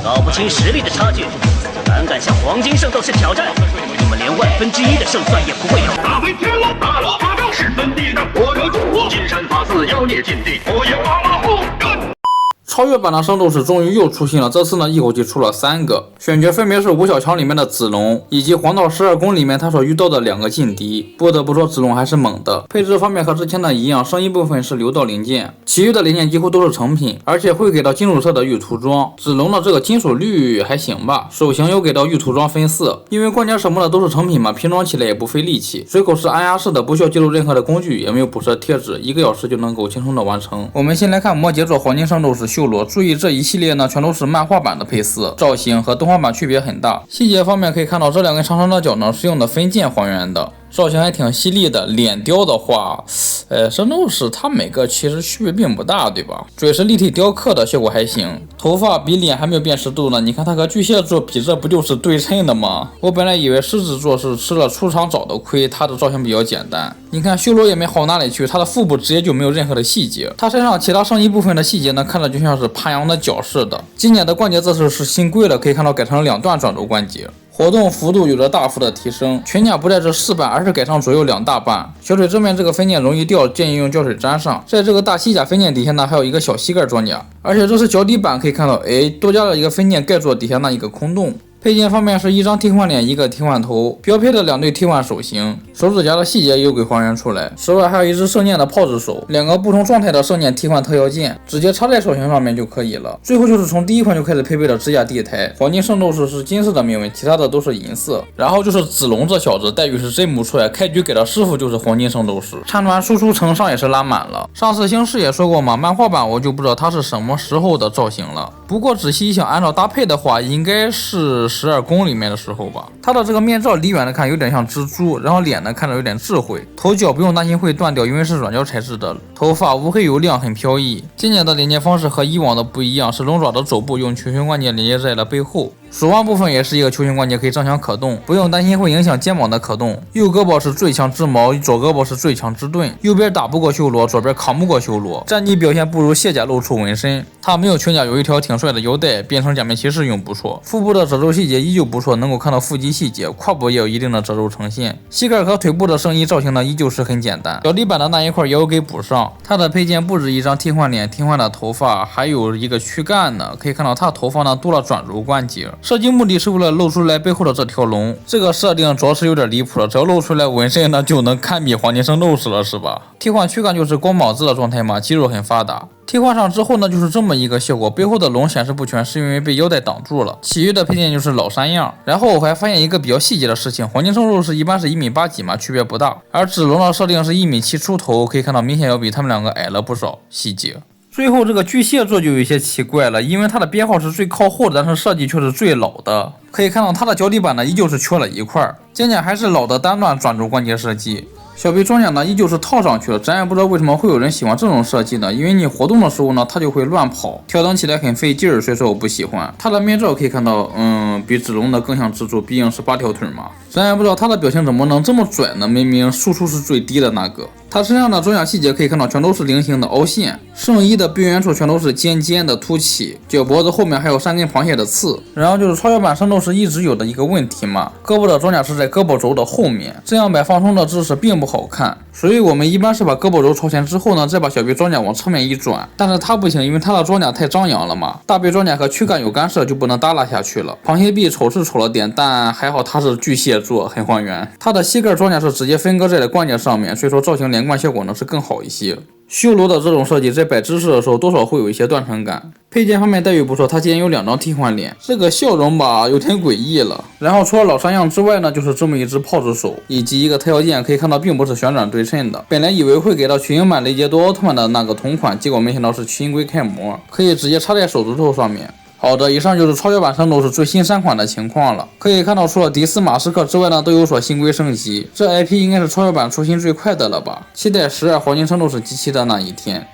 搞不清实力的差距，胆敢向黄金圣斗士挑战，你们连1/1000的胜算也不会有。大飞天龙大罗发表十分地的火热中国，金山法寺妖孽禁地，火焰瓦瓦护干。超越版的圣斗士终于又出新了，这次呢一口气出了3个，选角分别是吴小强里面的子龙，以及黄道12宫里面他所遇到的2个劲敌。不得不说子龙还是猛的，配置方面和之前的一样，声音部分是流道零件，其余的零件几乎都是成品，而且会给到金属色的玉涂装。子龙的这个金属绿还行吧，手型又给到玉涂装分4，因为关节什么的都是成品嘛，拼装起来也不费力气。水口是按压式的，不需要记录任何的工具，也没有补色贴纸，1个小时就能够轻松的完成。我们先来看摩羯座黄金圣斗士修罗，注意这一系列呢全都是漫画版的配色，造型和动画版区别很大。细节方面可以看到这2根长长的角呢是用的分件还原的，造型还挺犀利的。脸雕的话，圣斗士它每个其实区别并不大，对吧？嘴是立体雕刻的，效果还行。头发比脸还没有辨识度呢，你看它和巨蟹座比，这不就是对称的吗？我本来以为狮子座是吃了出厂早的亏，它的造型比较简单。你看修罗也没好哪里去，它的腹部直接就没有任何的细节，它身上其他上衣部分的细节呢，看着就像是爬羊的脚似的。今年的关节这次是新规了，可以看到改成2段转轴关节。活动幅度有着大幅的提升，全甲不再是4瓣，而是改成左右2大瓣。小腿正面这个分件容易掉，建议用胶水粘上。在这个大膝甲分件底下呢，还有一个小膝盖装甲，而且这是脚底板，可以看到，多加了一个分件盖住底下那一个空洞。配件方面是1张替换脸，1个替换头，标配的2对替换手型，手指甲的细节也有给还原出来。此外还有一只圣剑的炮制手，2个不同状态的圣剑替换特效键，直接插在手型上面就可以了。最后就是从第1款就开始配备的指甲地台，黄金圣斗士是金色的铭文，其他的都是银色。然后就是子龙这小子，待遇是真不错呀，开局给的师傅就是黄金圣斗士，参团输出成上也是拉满了。上次星矢也说过嘛，漫画版我就不知道他是什么时候的造型了，不过仔细一想，按照搭配的话，应该是12宫里面的时候吧。他的这个面罩离远的看有点像蜘蛛，然后脸呢看着有点智慧，头角不用担心会断掉，因为是软胶材质的，头发乌黑油亮，很飘逸。今年的连接方式和以往的不一样，是龙爪的肘部用球形关节连接在了背后，手腕部分也是一个球形关节，可以正向可动，不用担心会影响肩膀的可动。右胳膊是最强之矛，左胳膊是最强之盾，右边打不过修罗，左边扛不过修罗，战绩表现不如卸甲露出纹身。他没有全甲，有一条挺帅的腰带，变成假面骑士用不错。腹部的褶皱细节依旧不错，能够看到腹肌细节，胯部也有一定的褶皱呈现。膝盖和腿部的圣衣造型呢依旧是很简单，脚底板的那一块也有给补上。它的配件不止1张替换脸、替换的头发，还有一个躯干呢，可以看到它头发呢多了转轴关节，设计目的是为了露出来背后的这条龙。这个设定着实有点离谱了，只要露出来纹身呢就能堪比黄金圣斗士了，是吧？替换躯干就是光膀子的状态嘛，肌肉很发达。替换上之后呢，就是这么一个效果，背后的龙显示不全，是因为被腰带挡住了，其余的配件就是老三样。然后我还发现一个比较细节的事情，黄金圣斗士一般是1.8米几嘛，区别不大，而子龙的设定是1.7米出头，可以看到明显要比他们2个矮了不少细节。最后这个巨蟹座就有一些奇怪了，因为它的编号是最靠后的，但是设计却是最老的。可以看到它的脚底板呢依旧是缺了一块，肩甲还是老的单段转轴关节设计。小臂装甲呢依旧是套上去了，咱也不知道为什么会有人喜欢这种设计呢？因为你活动的时候呢，它就会乱跑，调整起来很费劲儿，所以说我不喜欢。它的面罩可以看到，比子龙的更像蜘蛛，毕竟是8条腿嘛。咱也不知道它的表情怎么能这么拽呢？明明输出是最低的那个。它身上的装甲细节可以看到，全都是菱形的凹陷，圣衣的边缘处全都是尖尖的凸起，脚脖子后面还有3根螃蟹的刺。然后就是超越版圣斗士一直有的一个问题嘛，胳膊的装甲是在胳膊肘的后面，这样摆放松的姿势并不好看，所以我们一般是把胳膊肘朝前之后呢，再把小臂装甲往侧面一转。但是它不行，因为它的装甲太张扬了嘛，大臂装甲和躯干有干涉，就不能耷拉下去了。螃蟹臂丑是丑了点，但还好它是巨蟹座，很还原。它的膝盖装甲是直接分割在了关节上面，所以说造型连贯效果呢是更好一些。修罗的这种设计在摆姿势的时候多少会有一些断层感。配件方面待遇不错，它竟然有2张替换脸，这个笑容吧有点诡异了。然后除了老3样之外呢，就是这么一只炮制手以及一个特效键，可以看到并不是旋转对称的。本来以为会给到群英版雷杰多奥特曼的那个同款，结果没想到是群英龟开模，可以直接插在手指头上面。好的，以上就是超越版圣斗士最新3款的情况了。可以看到，除了迪斯马斯克之外呢，都有所新规升级。这 IP 应该是超越版出新最快的了吧？期待12黄金圣斗士集齐的那一天。